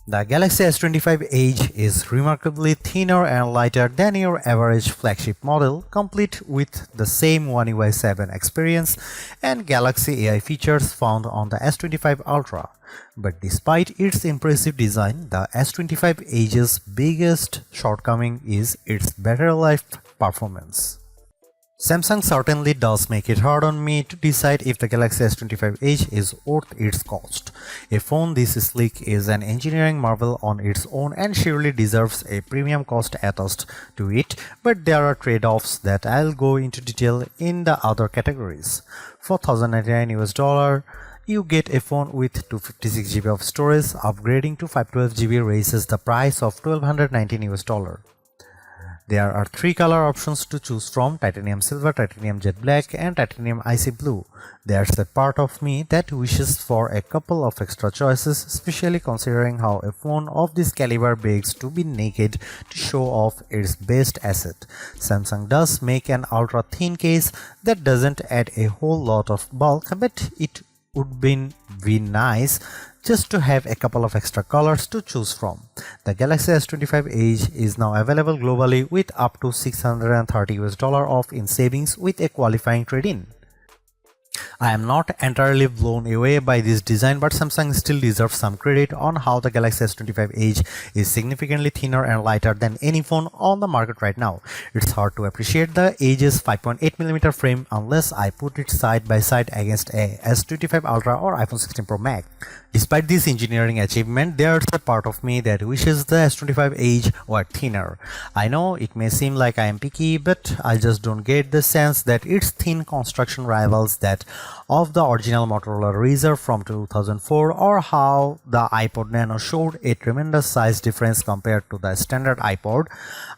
The Galaxy S25 Edge is remarkably thinner and lighter than your average flagship model, complete with the same One UI 7 experience and Galaxy AI features found on the S25 Ultra. But despite its impressive design, the S25 Edge's biggest shortcoming is its battery life performance. Samsung certainly does make it hard on me to decide if the Galaxy S25 Edge is worth its cost. A phone this sleek is an engineering marvel on its own and surely deserves a premium cost attached to it, but there are trade-offs that I'll go into detail in the other categories. For $1,099 you get a phone with 256GB of storage. Upgrading to 512GB raises the price of $1,219. There are three color options to choose from: titanium silver, titanium jet black, and titanium icy blue. There's a part of me that wishes for a couple of extra choices, especially considering how a phone of this caliber begs to be naked to show off its best asset. Samsung does make an ultra thin case that doesn't add a whole lot of bulk, but it would be nice just to have a couple of extra colors to choose from. The Galaxy S25 Edge is now available globally with up to $630 off in savings with a qualifying trade-in. I am not entirely blown away by this design, but Samsung still deserves some credit on how the Galaxy S25 Edge is significantly thinner and lighter than any phone on the market right now. It's hard to appreciate the Edge's 5.8mm frame unless I put it side by side against a S25 Ultra or iPhone 16 Pro Max. Despite this engineering achievement, there's a part of me that wishes the S25 Edge were thinner. I know it may seem like I am picky, but I just don't get the sense that its thin construction rivals that of the original Motorola Razr from 2004, or how the iPod Nano showed a tremendous size difference compared to the standard iPod.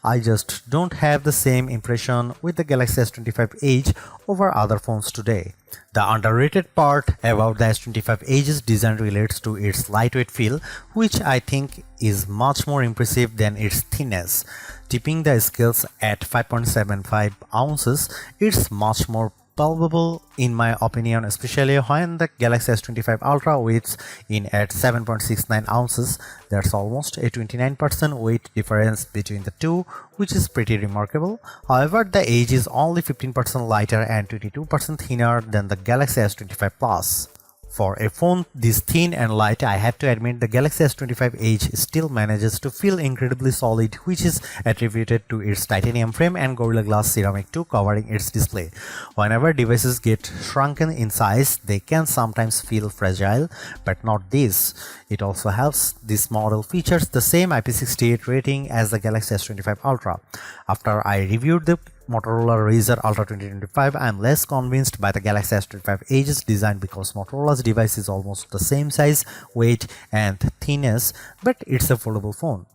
I just don't have the same impression with the Galaxy S25 Edge over other phones today. The underrated part about the S25 Edge's design relates to its lightweight feel, which I think is much more impressive than its thinness. Tipping the scales at 5.75 ounces, it's much more palpable in my opinion, especially when the Galaxy S25 Ultra weighs in at 7.69 ounces. There's almost a 29% weight difference between the two, which is pretty remarkable. However, the Edge is only 15% lighter and 22% thinner than the Galaxy S25 Plus. For a phone this thin and light, I have to admit the Galaxy S25 Edge still manages to feel incredibly solid, which is attributed to its titanium frame and Gorilla Glass ceramic 2 covering its display. Whenever devices get shrunken in size, they can sometimes feel fragile, but not this. It also helps this model features the same IP68 rating as the Galaxy S25 Ultra. After I reviewed the Motorola Razr Ultra 2025, I am less convinced by the Galaxy S25 Edge's design because Motorola's device is almost the same size, weight, and thinness, but it's a foldable phone.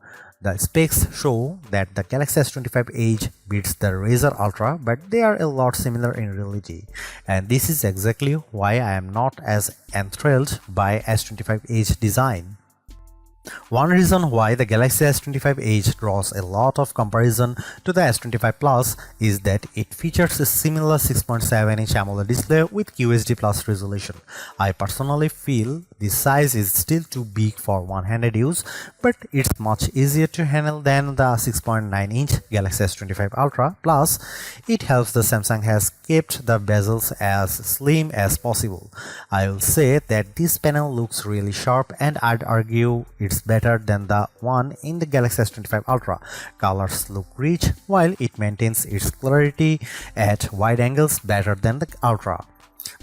The specs show that the Galaxy S25 Edge beats the Razr Ultra, but they are a lot similar in reality. And this is exactly why I am not as enthralled by S25 Edge design. One reason why the Galaxy S25 Edge draws a lot of comparison to the S25 Plus is that it features a similar 6.7-inch AMOLED display with QHD Plus resolution. I personally feel this size is still too big for one-handed use, but it's much easier to handle than the 6.9-inch Galaxy S25 Ultra. Plus, it helps the Samsung has kept the bezels as slim as possible. I will say that this panel looks really sharp, and I'd argue it's better than the one in the Galaxy S25 Ultra. Colors look rich while it maintains its clarity at wide angles better than the Ultra.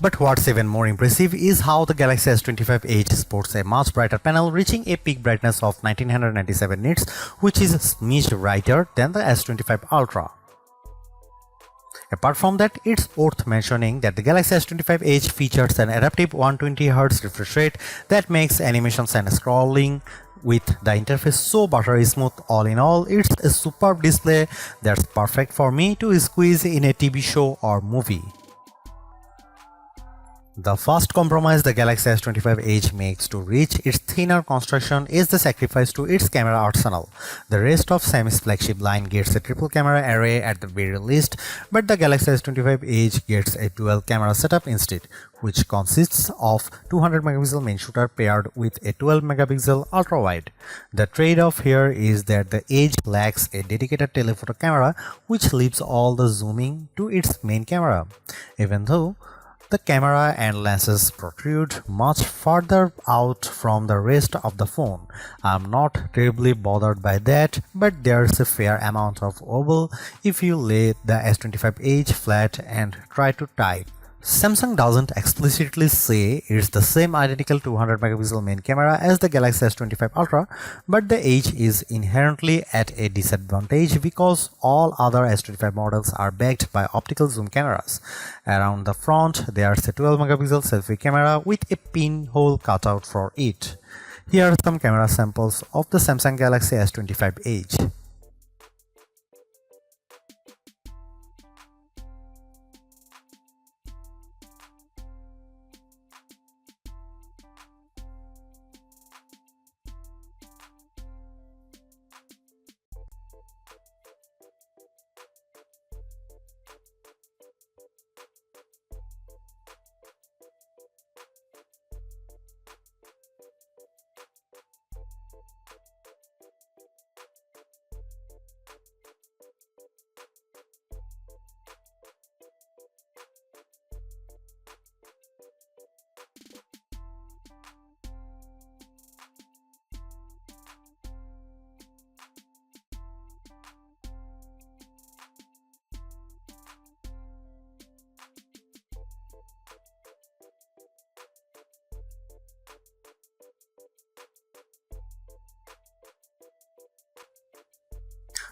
But what's even more impressive is how the Galaxy S25 Edge sports a much brighter panel reaching a peak brightness of 1997 nits, which is a smidge brighter than the S25 Ultra. Apart from that, it's worth mentioning that the Galaxy S25 Edge features an adaptive 120Hz refresh rate that makes animations and scrolling with the interface so buttery smooth. All in all, it's a superb display that's perfect for me to squeeze in a TV show or movie. The first compromise the Galaxy S25 Edge makes to reach its thinner construction is the sacrifice to its camera arsenal. The rest of Xiaomi's flagship line gets a triple camera array at the very least, but the Galaxy S25 Edge gets a dual camera setup instead, which consists of 200 megapixel main shooter paired with a 12 megapixel ultra wide. The trade-off here is that the Edge lacks a dedicated telephoto camera, which leaves all the zooming to its main camera. Even though the camera and lenses protrude much further out from the rest of the phone, I'm not terribly bothered by that, but there's a fair amount of oval if you lay the S25 Edge flat and try to type. Samsung doesn't explicitly say it's the same identical 200 megapixel main camera as the Galaxy S25 Ultra, but the Edge is inherently at a disadvantage because all other S25 models are backed by optical zoom cameras. Around the front, there's a 12 megapixel selfie camera with a pinhole cutout for it. Here are some camera samples of the Samsung Galaxy S25 Edge.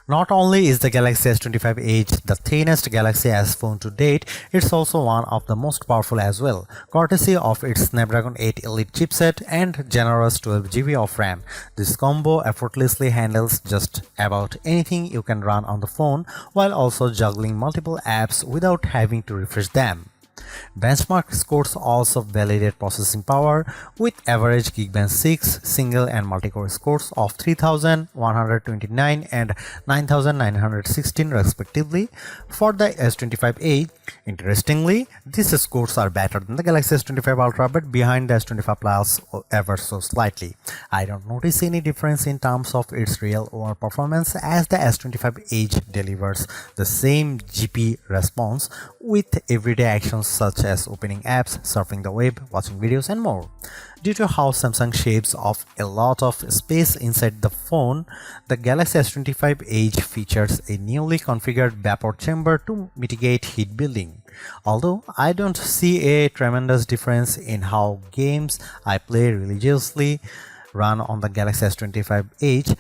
Not only is the Galaxy S25 Edge the thinnest Galaxy S phone to date, it's also one of the most powerful as well, courtesy of its Snapdragon 8 Elite chipset and generous 12GB of RAM. This combo effortlessly handles just about anything you can run on the phone while also juggling multiple apps without having to refresh them. Benchmark scores also validate processing power with average Geekbench 6 single and multi-core scores of 3129 and 9916 respectively for the S25 Edge. Interestingly, these scores are better than the Galaxy S25 Ultra but behind the S25 Plus ever so slightly. I don't notice any difference in terms of its real overall performance as the S25 Edge delivers the same GP response with everyday actions such as opening apps, surfing the web, watching videos and more. Due to how Samsung shaves off a lot of space inside the phone, the Galaxy S25 Edge features a newly configured vapor chamber to mitigate heat building. Although I don't see a tremendous difference in how games I play religiously run on the Galaxy S25 Edge,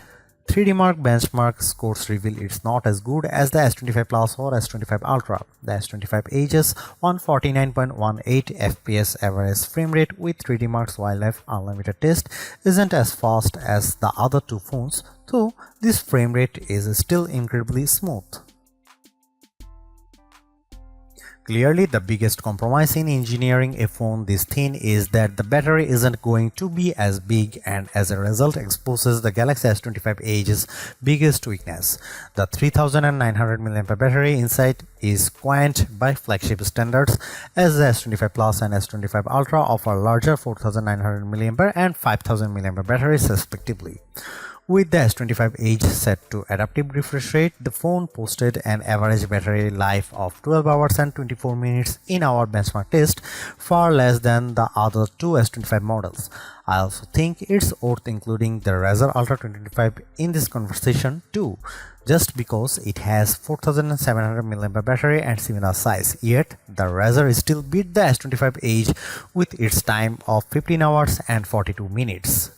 3D Mark benchmark scores reveal it's not as good as the S25 Plus or S25 Ultra. The S25 Edge's 149.18 FPS average frame rate with 3D Mark's Wildlife Unlimited test isn't as fast as the other two phones, though this frame rate is still incredibly smooth. Clearly, the biggest compromise in engineering a phone this thin is that the battery isn't going to be as big and as a result exposes the Galaxy S25 Edge's biggest weakness. The 3900 mAh battery inside is quaint by flagship standards as the S25 Plus and S25 Ultra offer larger 4900 mAh and 5000 mAh batteries respectively. With the S25 Edge set to adaptive refresh rate, the phone posted an average battery life of 12 hours and 24 minutes in our benchmark test, far less than the other two S25 models. I also think it's worth including the Razer Ultra 2025 in this conversation too, just because it has 4700 mAh battery and similar size, yet the Razer still beat the S25 Edge with its time of 15 hours and 42 minutes.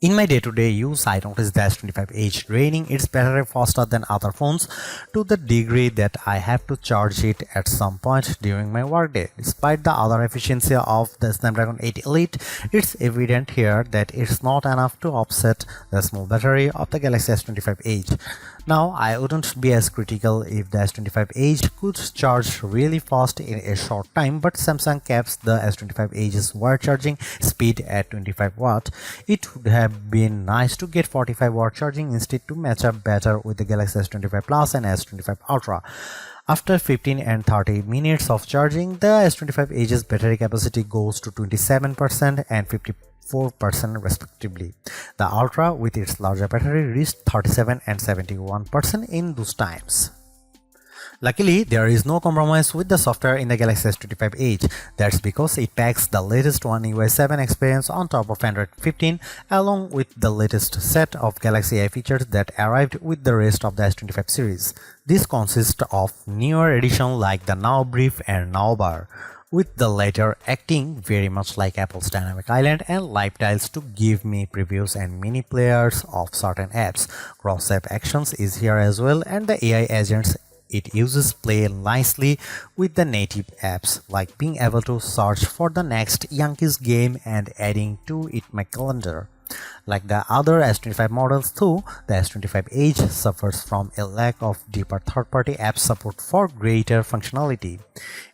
In my day-to-day use, I noticed the S25 Edge draining its battery faster than other phones to the degree that I have to charge it at some point during my workday. Despite the other efficiency of the Snapdragon 8 Elite, it's evident here that it's not enough to offset the small battery of the Galaxy S25 Edge. Now, I wouldn't be as critical if the S25 Edge could charge really fast in a short time, but Samsung caps the S25 Edge's wire charging speed at 25 watt. It would have been nice to get 45 watt charging instead to match up better with the Galaxy S25 Plus and S25 Ultra. After 15 and 30 minutes of charging, the S25 Edge's battery capacity goes to 27% and 54% respectively. The Ultra, with its larger battery, reached 37 and 71% in those times. Luckily, there is no compromise with the software in the Galaxy S25 Edge. That's because it packs the latest One UI 7 experience on top of Android 15 along with the latest set of Galaxy AI features that arrived with the rest of the S25 series. This consists of newer editions like the Now Brief and Now Bar, with the latter acting very much like Apple's Dynamic Island and Live Tiles to give me previews and mini players of certain apps. Cross-app actions is here as well, and the AI agents it uses play nicely with the native apps, like being able to search for the next Yankees game and adding to it my calendar. Like the other S25 models too, the S25 Edge suffers from a lack of deeper third-party app support for greater functionality.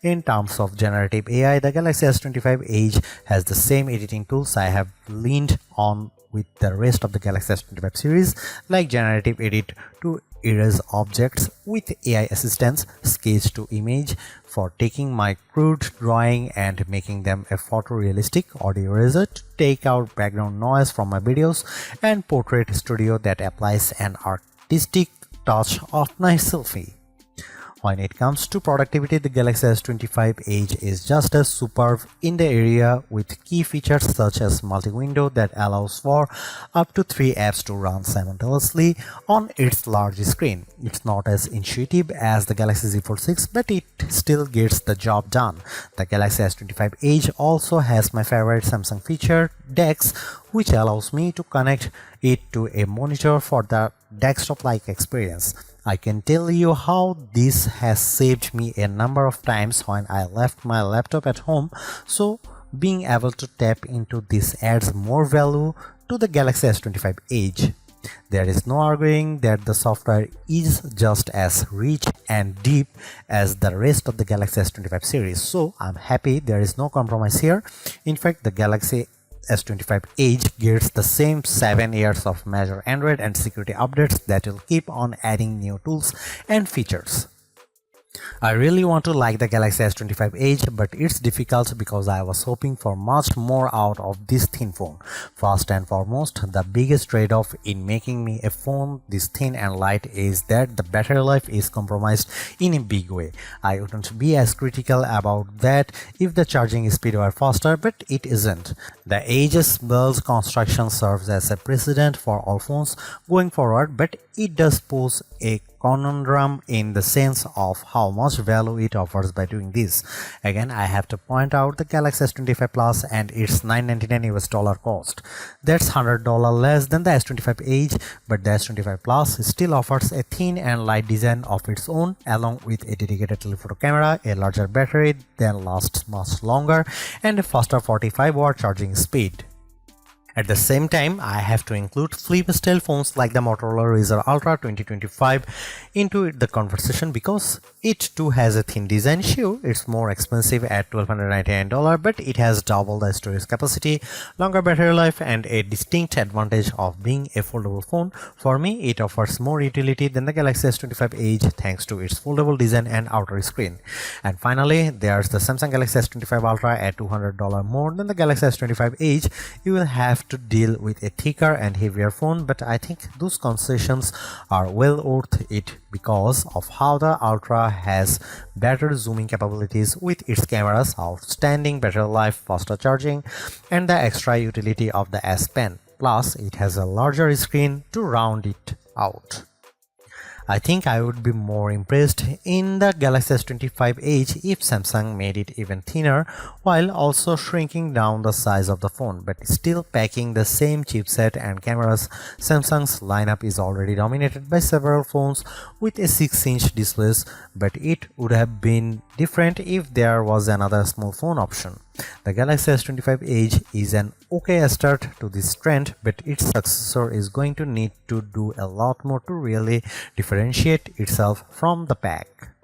In terms of generative AI, the Galaxy S25 Edge has the same editing tools I have leaned on with the rest of the Galaxy S25 series, like generative edit to erase objects with AI assistance, sketch to image for taking my crude drawing and making them a photorealistic, audio eraser to take out background noise from my videos, and portrait studio that applies an artistic touch of my selfie. When it comes to productivity, the Galaxy S25 Edge is just as superb in the area with key features such as multi-window that allows for up to 3 apps to run simultaneously on its large screen. It's not as intuitive as the Galaxy Z Fold 6, but it still gets the job done. The Galaxy S25 Edge also has my favorite Samsung feature, DeX, which allows me to connect it to a monitor for the desktop-like experience. I can tell you how this has saved me a number of times when I left my laptop at home, so being able to tap into this adds more value to the Galaxy S25 Edge. There is no arguing that the software is just as rich and deep as the rest of the Galaxy S25 series, so I'm happy there is no compromise here. In fact, the Galaxy S25 Edge gets the same 7 years of major Android and security updates that will keep on adding new tools and features. I really want to like the Galaxy S25 Edge, but it's difficult because I was hoping for much more out of this thin phone. First and foremost, the biggest trade-off in making me a phone this thin and light is that the battery life is compromised in a big way. I wouldn't be as critical about that if the charging speed were faster, but it isn't. The Edge's build construction serves as a precedent for all phones going forward, but it does pose a conundrum in the sense of how much value it offers by doing this. Again, I have to point out the Galaxy S25 Plus and its $999 cost. That's $100 less than the S25 Edge, but the S25 Plus still offers a thin and light design of its own, along with a dedicated telephoto camera, a larger battery that lasts much longer, and a faster 45 watt charging speed. At the same time, I have to include flip-style phones like the Motorola Razr Ultra 2025 into the conversation because it too has a thin design. Sure, it's more expensive at $1,299, but it has double the storage capacity, longer battery life, and a distinct advantage of being a foldable phone. For me, it offers more utility than the Galaxy S25 Edge thanks to its foldable design and outer screen. And finally, there's the Samsung Galaxy S25 Ultra at $200 more than the Galaxy S25 Edge. You will have to deal with a thicker and heavier phone, but I think those concessions are well worth it because of how the Ultra has better zooming capabilities with its cameras, outstanding battery life, faster charging, and the extra utility of the S Pen. Plus, it has a larger screen to round it out. I think I would be more impressed in the Galaxy S25 Edge if Samsung made it even thinner while also shrinking down the size of the phone, but still packing the same chipset and cameras. Samsung's lineup is already dominated by several phones with a 6-inch displays, but it would have been different if there was another small phone option. The Galaxy S25 Edge is an okay start to this trend, but its successor is going to need to do a lot more to really differentiate itself from the pack.